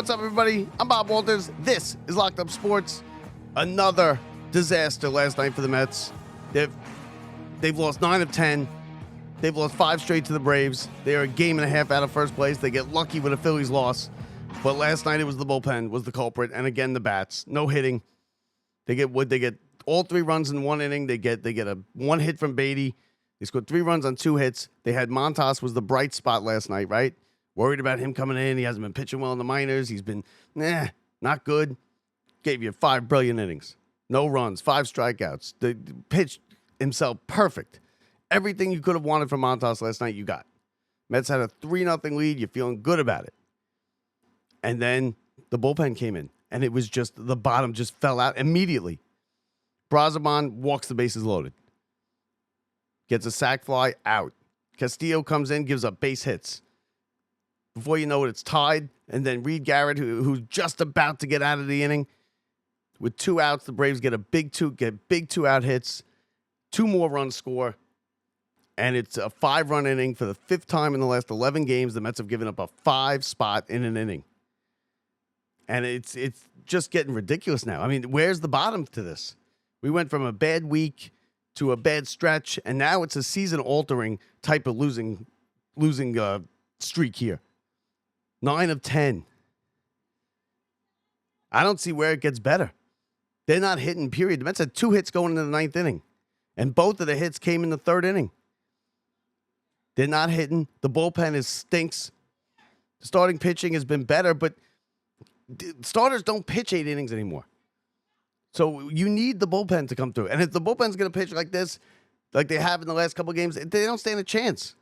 what's up, everybody? I'm Bob Walters. This is Locked Up Sports. Another disaster last night for the Mets. They've lost 9 of 10. They've lost 5 straight to the Braves. They are a game and a half out of first place. They get lucky with a Phillies loss. But last night it was the bullpen was the culprit, and again the bats. No hitting. They get all 3 runs in 1 inning. They get a 1 hit from Beatty. They scored 3 runs on 2 hits. They had Montas was the bright spot last night, right? Worried about him coming in. He hasn't been pitching well in the minors. He's been, not good. Gave you 5 brilliant innings. No runs, 5 strikeouts. They pitched himself perfect. Everything you could have wanted from Montas last night, you got. Mets had a 3-0 lead. You're feeling good about it. And then the bullpen came in, and it was just, the bottom just fell out immediately. Braziman walks the bases loaded. Gets a sac fly, out. Castillo comes in, gives up base hits. Before you know it, it's tied. And then Reed Garrett, who's just about to get out of the inning, with 2 outs, the Braves get big 2-out hits. 2 more runs score. And it's a 5-run inning for the 5th time in the last 11 games. The Mets have given up a 5 spot in an inning. And it's just getting ridiculous now. I mean, where's the bottom to this? We went from a bad week to a bad stretch, and now it's a season-altering type of losing streak here. 9 of 10. I don't see where it gets better. They're not hitting, period. The Mets had 2 hits going into the 9th inning, and both of the hits came in the 3rd inning. They're not hitting. The bullpen stinks. The starting pitching has been better, but starters don't pitch 8 innings anymore. So you need the bullpen to come through. And if the bullpen's going to pitch like this, like they have in the last couple of games, they don't stand a chance.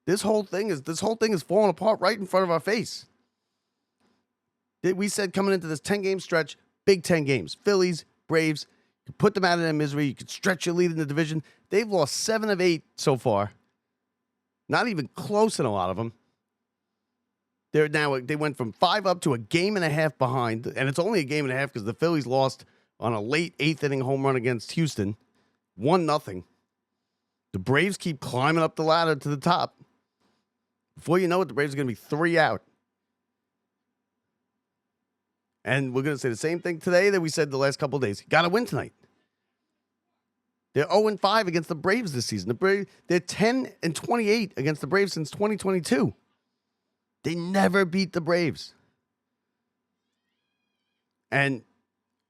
This whole thing is falling apart right in front of our face. We said coming into this 10-game stretch, big 10 games. Phillies, Braves, you put them out of their misery. You could stretch your lead in the division. They've lost 7 of 8 so far. Not even close in a lot of them. They went from 5 up to a game and a half behind, and it's only a game and a half because the Phillies lost on a late 8th inning home run against Houston, 1-0. The Braves keep climbing up the ladder to the top. Before you know it, the Braves are going to be 3 out. And we're going to say the same thing today that we said the last couple of days. Got to win tonight. They're 0-5 against the Braves this season. They're 10-28 against the Braves since 2022. They never beat the Braves. And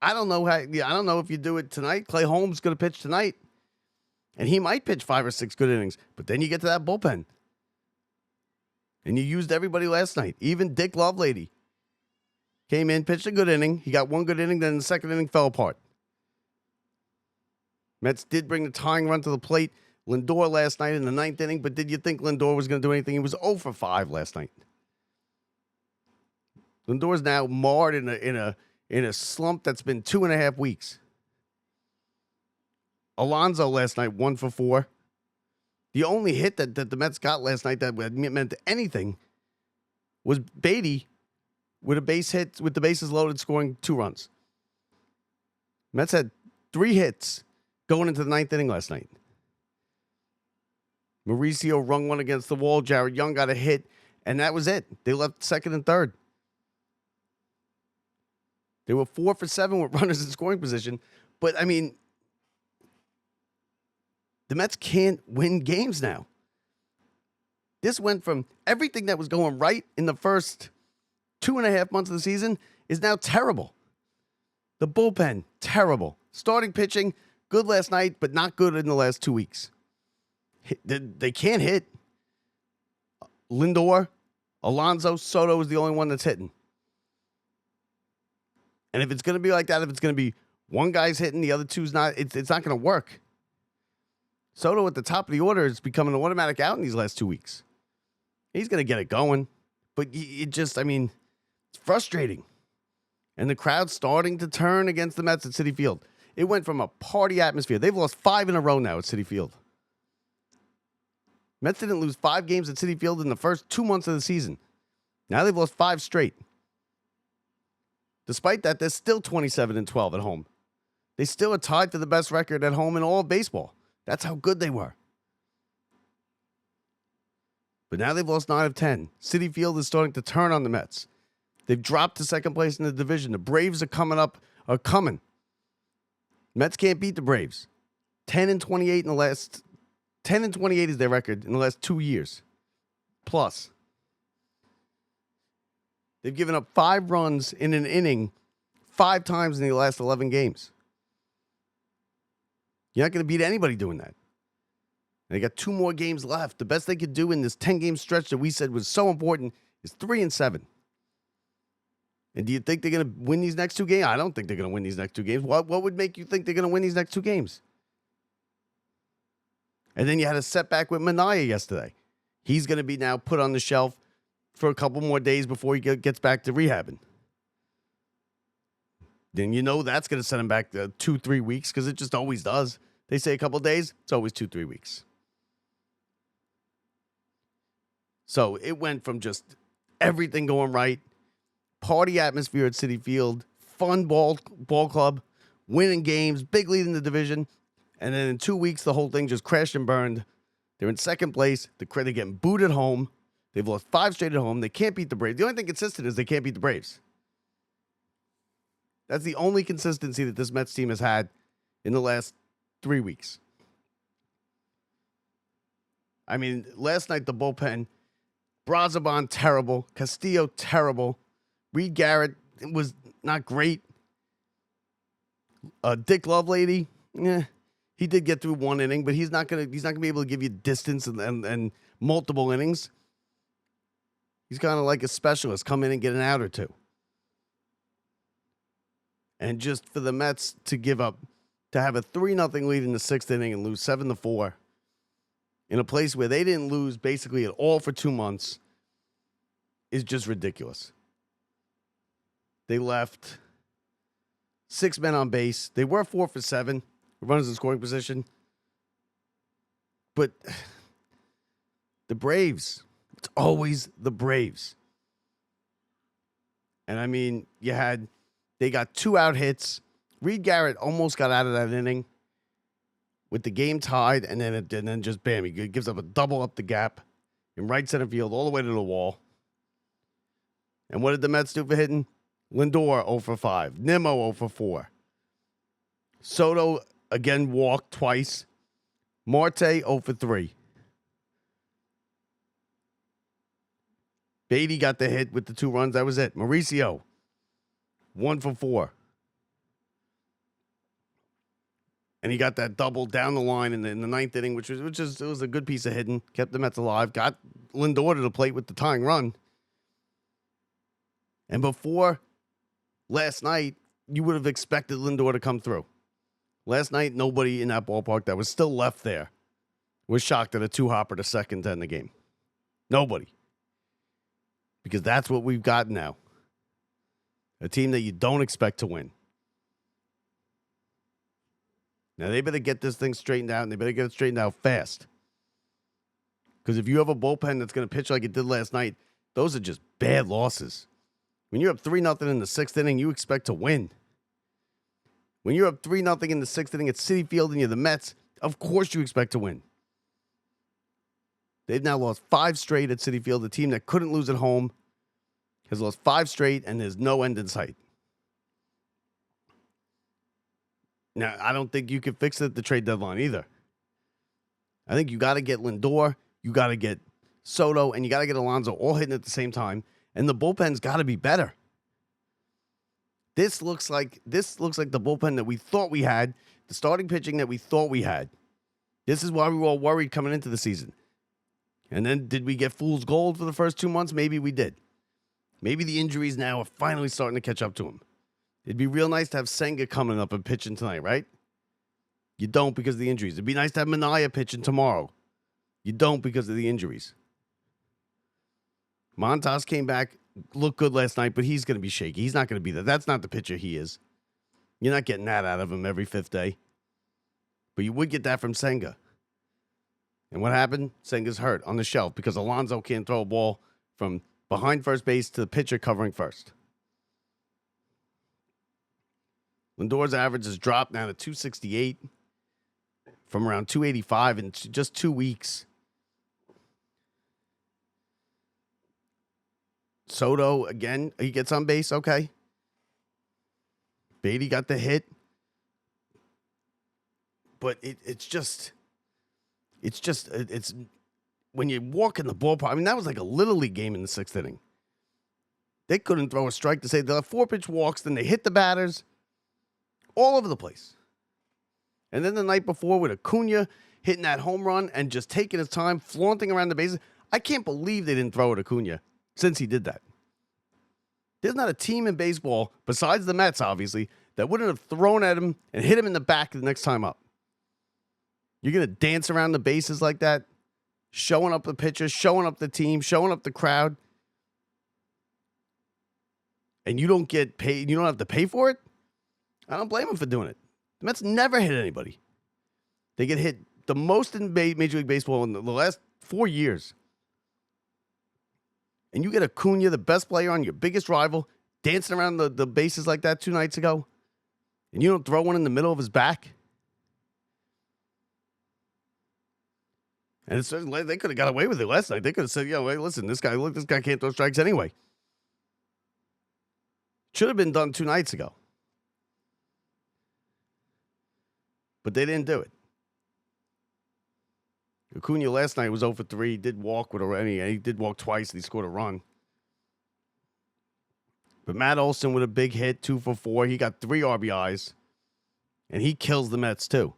I don't know if you do it tonight. Clay Holmes is going to pitch tonight. And he might pitch 5 or 6 good innings. But then you get to that bullpen. And you used everybody last night. Even Dick Lovelady came in, pitched a good inning. He got 1 good inning, then the 2nd inning fell apart. Mets did bring the tying run to the plate. Lindor last night in the 9th inning. But did you think Lindor was going to do anything? He was 0 for 5 last night. Lindor's now marred in a slump that's been 2.5 weeks. Alonso last night 1 for 4. The only hit that the Mets got last night that meant anything was Beatty with a base hit with the bases loaded, scoring 2 runs. Mets had 3 hits going into the 9th inning last night. Mauricio rung one against the wall. Jared Young got a hit, and that was it. They left 2nd and 3rd. They were 4 for 7 with runners in scoring position. But, I mean, the Mets can't win games now. This went from everything that was going right in the first 2.5 months of the season is now terrible. The bullpen, terrible. Starting pitching, good last night, but not good in the last 2 weeks. They can't hit. Lindor, Alonso, Soto is the only one that's hitting. And if it's going to be like that, if it's going to be one guy's hitting, the other two's not, it's not going to work. Soto at the top of the order is becoming an automatic out in these last 2 weeks. He's going to get it going. But it's frustrating. And the crowd's starting to turn against the Mets at Citi Field. It went from a party atmosphere. They've lost 5 in a row now at Citi Field. Mets didn't lose 5 games at Citi Field in the first 2 months of the season. Now they've lost 5 straight. Despite that, they're still 27-12 at home. They still are tied for the best record at home in all of baseball. That's how good they were. But now they've lost 9 of 10. Citi Field is starting to turn on the Mets. They've dropped to second place in the division. The Braves are coming. Mets can't beat the Braves. 10-28 is their record in the last 2 years. Plus. They've given up 5 runs in an inning 5 times in the last 11 games. You're not going to beat anybody doing that. They got 2 more games left. The best they could do in this 10-game stretch that we said was so important is 3-7. And do you think they're going to win these next 2 games? I don't think they're going to win these next 2 games. What would make you think they're going to win these next 2 games? And then you had a setback with Minaya yesterday. He's going to be now put on the shelf for a couple more days before he gets back to rehabbing. Then you know that's going to set him back 2-3 weeks because it just always does. They say a couple days, it's always 2-3 weeks. So it went from just everything going right, party atmosphere at Citi Field, fun ball club, winning games, big lead in the division, and then in 2 weeks the whole thing just crashed and burned. They're in second place. They're getting booed at home. They've lost 5 straight at home. They can't beat the Braves. The only thing consistent is they can't beat the Braves. That's the only consistency that this Mets team has had in the last 3 weeks. I mean, last night the bullpen, Brazoban terrible, Castillo terrible, Reed Garrett was not great. Dick Lovelady, he did get through 1 inning, but he's not gonna be able to give you distance and multiple innings. He's kind of like a specialist, come in and get an out or 2. And just for the Mets to have a 3-0 lead in the 6th inning and lose 7-4 in a place where they didn't lose basically at all for 2 months is just ridiculous. They left 6 men on base. They were 4 for 7, runners in scoring position. But the Braves, it's always the Braves. And I mean, they got 2 out hits. Reed Garrett almost got out of that inning with the game tied, and then just bam, he gives up a double up the gap in right center field all the way to the wall. And what did the Mets do for hitting? Lindor 0 for 5. Nimmo 0 for 4. Soto again walked twice. Marte 0 for 3. Beatty got the hit with the 2 runs. That was it. Mauricio 1 for 4. And he got that double down the line in the 9th inning, which was a good piece of hitting. Kept the Mets alive. Got Lindor to the plate with the tying run. And before last night, you would have expected Lindor to come through. Last night, nobody in that ballpark that was still left there was shocked at a 2-hopper to second to end the game. Nobody. Because that's what we've got now. A team that you don't expect to win. Now, they better get this thing straightened out, and they better get it straightened out fast. Because if you have a bullpen that's going to pitch like it did last night, those are just bad losses. When you're up 3-0 in the 6th inning, you expect to win. When you're up 3-0 in the 6th inning at Citi Field and you're the Mets, of course you expect to win. They've now lost 5 straight at Citi Field. The team that couldn't lose at home has lost 5 straight, and there's no end in sight. Now, I don't think you can fix it at the trade deadline either. I think you got to get Lindor, you got to get Soto, and you got to get Alonso all hitting at the same time, and the bullpen's got to be better. This looks like the bullpen that we thought we had, the starting pitching that we thought we had. This is why we were all worried coming into the season. And then did we get fool's gold for the first 2 months? Maybe we did. Maybe the injuries now are finally starting to catch up to him. It'd be real nice to have Senga coming up and pitching tonight, right? You don't because of the injuries. It'd be nice to have Minaya pitching tomorrow. You don't because of the injuries. Montas came back, looked good last night, but he's going to be shaky. He's not going to be there. That's not the pitcher he is. You're not getting that out of him every 5th day. But you would get that from Senga. And what happened? Senga's hurt on the shelf because Alonso can't throw a ball from behind first base to the pitcher covering first. Lindor's average has dropped now to 268 from around 285 in just 2 weeks. Soto, again, he gets on base, okay. Beatty got the hit. But it's when you walk in the ballpark, I mean, that was like a Little League game in the 6th inning. They couldn't throw a strike to say they'll have 4-pitch walks, then they hit the batters all over the place. And then the night before with Acuna hitting that home run and just taking his time, flaunting around the bases. I can't believe they didn't throw at Acuna since he did that. There's not a team in baseball, besides the Mets, obviously, that wouldn't have thrown at him and hit him in the back the next time up. You're going to dance around the bases like that, showing up the pitchers, showing up the team, showing up the crowd, and you don't get paid, you don't have to pay for it? I don't blame him for doing it. The Mets never hit anybody. They get hit the most in Major League Baseball in the last 4 years. And you get Acuna, the best player on your biggest rival, dancing around the bases like that 2 nights ago, and you don't throw one in the middle of his back? And it's certainly, they could have got away with it last night. They could have said, "Yo, hey, listen, this guy can't throw strikes anyway." Should have been done 2 nights ago. But they didn't do it. Acuna last night was 0 for 3. He did walk he did walk twice and he scored a run. But Matt Olson with a big hit, 2 for 4. He got 3 RBIs. And he kills the Mets too.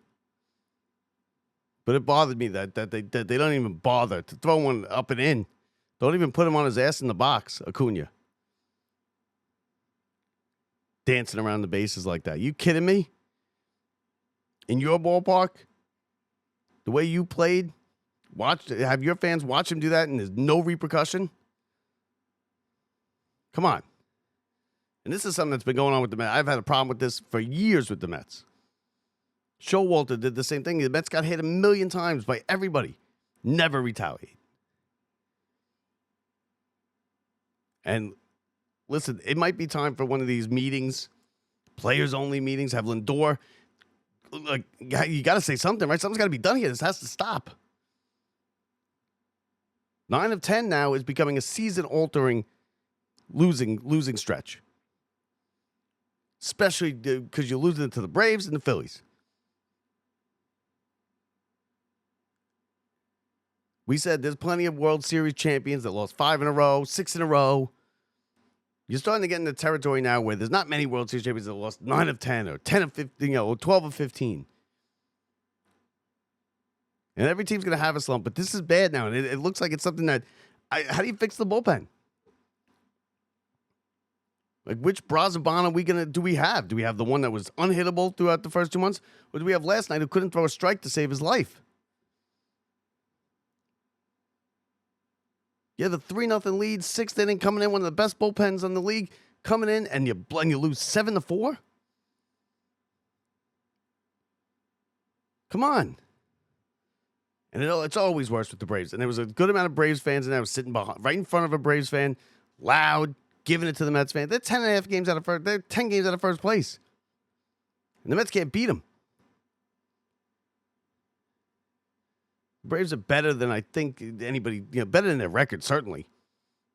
But it bothered me that they don't even bother to throw one up and in. Don't even put him on his ass in the box, Acuna. Dancing around the bases like that. You kidding me? In your ballpark? The way you played? Have your fans watch him do that and there's no repercussion? Come on. And this is something that's been going on with the Mets. I've had a problem with this for years with the Mets. Showalter did the same thing. The Mets got hit 1,000,000 times by everybody. Never retaliate. And listen, it might be time for one of these meetings, players-only meetings, have Lindor. Like, you got to say something, right? Something's got to be done here. This has to stop. 9 of 10 now is becoming a season-altering losing stretch. Especially because you're losing it to the Braves and the Phillies. We said there's plenty of World Series champions that lost 5 in a row, 6 in a row. You're starting to get in the territory now where there's not many World Series champions that lost 9 of 10 or 10 of 15, or 12 of 15. And every team's going to have a slump, but this is bad now. And it looks like it's something that, how do you fix the bullpen? Like, which Brazabana do we have? Do we have the one that was unhittable throughout the first 2 months? Or do we have last night who couldn't throw a strike to save his life? You have the 3-0 lead, 6th inning, coming in, one of the best bullpens in the league, coming in, and you lose 7-4? Come on. And it's always worse with the Braves. And there was a good amount of Braves fans, and I was sitting right in front of a Braves fan, loud, giving it to the Mets fan. They're 10 games out of first. They're 10 games out of first place. And the Mets can't beat them. The Braves are better than I think anybody, better than their record, certainly.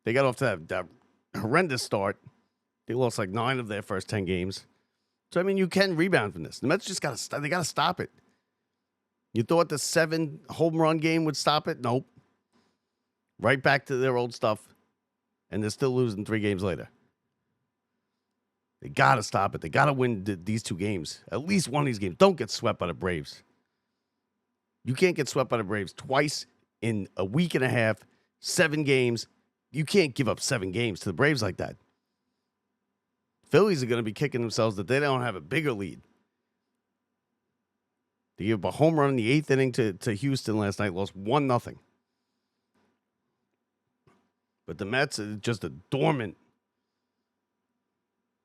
They got off to that horrendous start. They lost like 9 of their first 10 games. So, I mean, you can rebound from this. The Mets just got to stop it. You thought the 7 home run game would stop it? Nope. Right back to their old stuff. And they're still losing 3 games later. They got to stop it. They got to win these 2 games. At least one of these games. Don't get swept by the Braves. You can't get swept by the Braves twice in a week and a half, 7 games. You can't give up 7 games to the Braves like that. Phillies are going to be kicking themselves that they don't have a bigger lead. They gave up a home run in the 8th inning to Houston last night, lost 1-0. But the Mets are just a dormant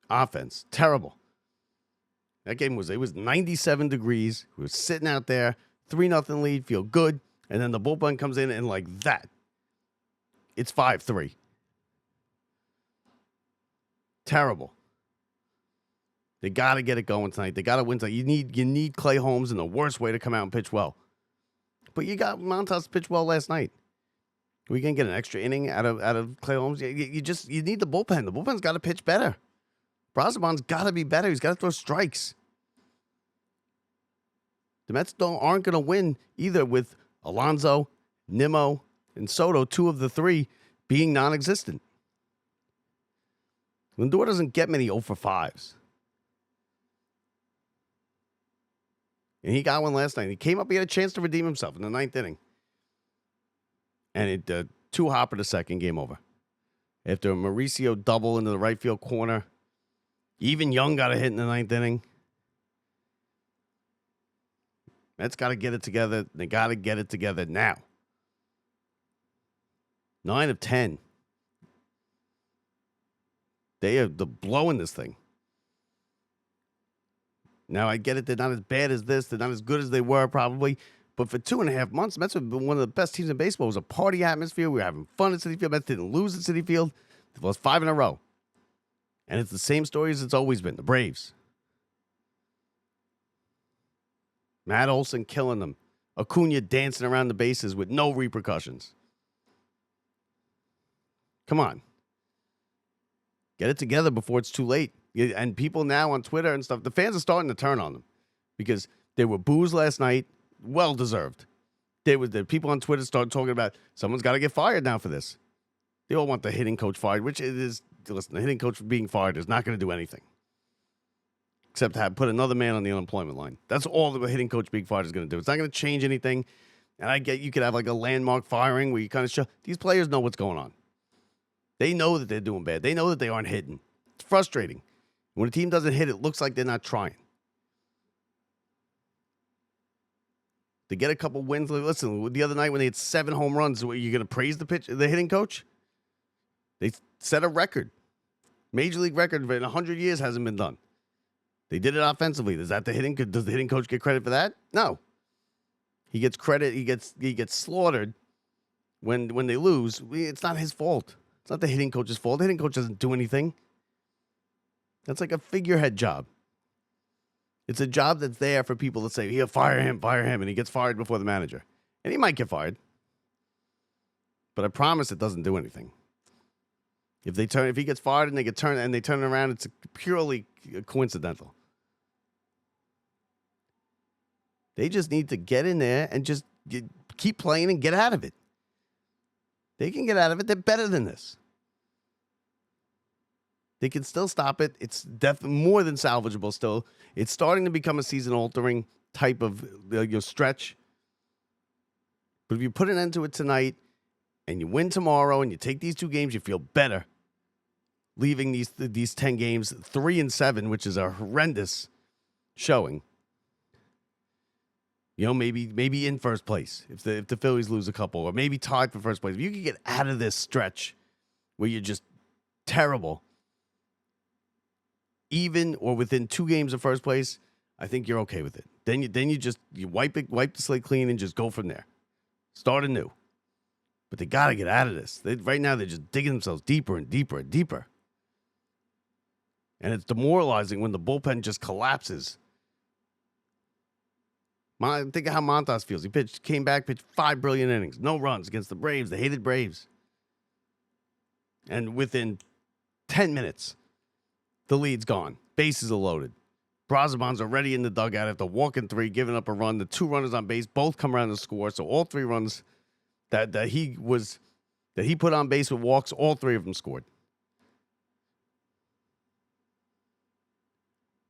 offense. Terrible. That game was 97 degrees. We were sitting out there, 3-0 lead, feel good. And then the bullpen comes in and like that, it's 5-3. Terrible. They got to get it going tonight. They got to win tonight. You need Clay Holmes in the worst way to come out and pitch well. But you got Montas pitch well last night. We can get an extra inning out of Clay Holmes. You need the bullpen. The bullpen's got to pitch better. Braziban's got to be better. He's got to throw strikes. The Mets aren't going to win either with Alonso, Nimmo, and Soto, 2 of the 3, being non-existent. Lindor doesn't get many 0 for 5s. And he got one last night. He came up, he had a chance to redeem himself in the 9th inning. And it 2-hopper to second, game over. After a Mauricio double into the right field corner. Even Young got a hit in the 9th inning. Mets got to get it together. They got to get it together now. 9 of 10. They are blowing this thing. Now, I get it. They're not as bad as this. They're not as good as they were, probably. But for 2.5 months, Mets have been one of the best teams in baseball. It was a party atmosphere. We were having fun at Citi Field. Mets didn't lose at Citi Field. They lost 5 in a row. And it's the same story as it's always been. The Braves. Matt Olson killing them. Acuna dancing around the bases with no repercussions. Come on. Get it together before it's too late. And people now on Twitter and stuff, the fans are starting to turn on them because they were boos last night. Well deserved. The people on Twitter started talking about someone's got to get fired now for this. They all want the hitting coach fired, which it is. Listen, the hitting coach being fired is not going to do anything except to put another man on the unemployment line. That's all the hitting coach being fired is going to do. It's not going to change anything. And I get you could have like a landmark firing where you kind of show these players know what's going on. They know that they're doing bad. They know that they aren't hitting. It's frustrating. When a team doesn't hit, it looks like they're not trying. To get a couple wins, listen, the other night when they had 7 home runs, are you going to praise the hitting coach? They set a record. Major league record in 100 years hasn't been done. They did it offensively. Does the hitting coach get credit for that? No. He gets credit. He gets slaughtered when they lose. It's not his fault. It's not the hitting coach's fault. The hitting coach doesn't do anything. That's like a figurehead job. It's a job that's there for people to say, "Here, fire him," and he gets fired before the manager. And he might get fired. But I promise it doesn't do anything. If he gets fired and they turn it around, it's purely coincidental. They just need to get in there and just keep playing and get out of it. They can get out of it. They're better than this. They can still stop it. It's definitely more than salvageable still. It's starting to become a season-altering type of stretch. But if you put an end to it tonight and you win tomorrow and you take these 2 games, you feel better. Leaving these 10 games 3-7, which is a horrendous showing. Maybe in first place if the Phillies lose a couple, or maybe tied for first place. If you can get out of this stretch where you're just terrible, even or within 2 games of first place, I think you're okay with it. Then you wipe the slate clean and just go from there. Start anew. But they got to get out of this. Right now they're just digging themselves deeper and deeper and deeper. And it's demoralizing when the bullpen just collapses. Think of how Montas feels. He came back, pitched 5 brilliant innings, no runs against the Braves. The hated Braves. And within 10 minutes, the lead's gone. Bases are loaded. Braziban's already in the dugout after walking 3, giving up a run. The 2 runners on base both come around to score. So all 3 runs that he put on base with walks, all 3 of them scored.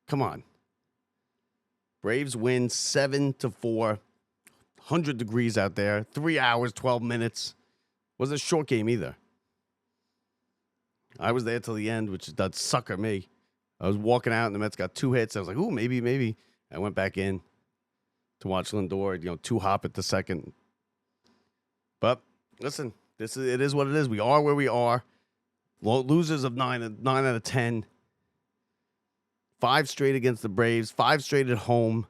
Come on. Braves win 7-4. 100 degrees out there. 3 hours, 12 minutes. Wasn't a short game either. I was there till the end, which that sucker me. I was walking out and the Mets got 2 hits. I was like, ooh, maybe. I went back in to watch Lindor, 2-hop at the second. But listen, it is what it is. We are where we are. Losers of 9 out of 10. 5 straight against the Braves, 5 straight at home.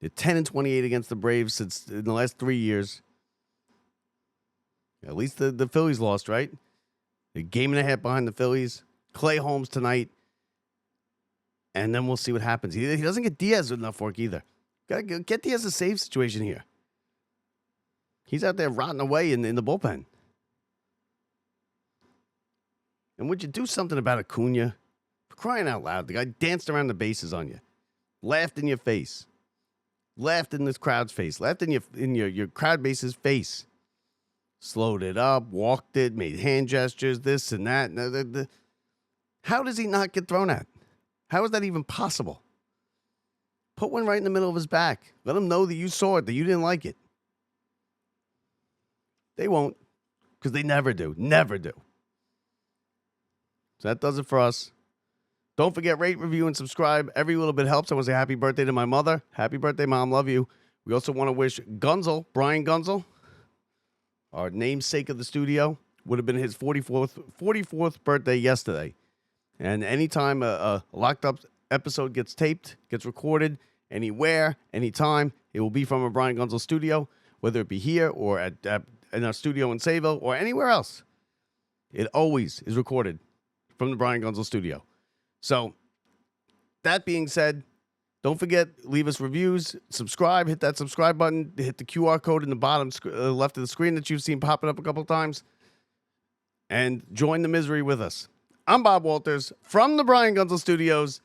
They're 10-28 against the Braves since in the last 3 years. At least the Phillies lost, right? A game and a half behind the Phillies. Clay Holmes tonight. And then we'll see what happens. He doesn't get Diaz enough work either. Got to get Diaz a save situation here. He's out there rotting away in the bullpen. And would you do something about Acuna? For crying out loud, the guy danced around the bases on you, laughed in your face, laughed in this crowd's face, laughed in your crowd base's face, slowed it up, walked it, made hand gestures, this and that. How does he not get thrown at? How is that even possible? Put one right in the middle of his back. Let him know that you saw it, that you didn't like it. They won't, because they never do. Never do. So that does it for us. Don't forget, rate, review, and subscribe. Every little bit helps. I want to say happy birthday to my mother. Happy birthday, Mom. Love you. We also want to wish Brian Gunzel, our namesake of the studio, would have been his 44th birthday yesterday. And anytime a Locked Up episode gets taped, gets recorded, anywhere, anytime, it will be from a Brian Gunzel studio, whether it be here or in our studio in Sayville or anywhere else. It always is recorded from the Brian Gunzel studio. So, that being said, don't forget, leave us reviews, subscribe, hit that subscribe button, hit the QR code in the bottom left of the screen that you've seen popping up a couple times, and join the misery with us. I'm Bob Walters from the Brian Gunzel Studios.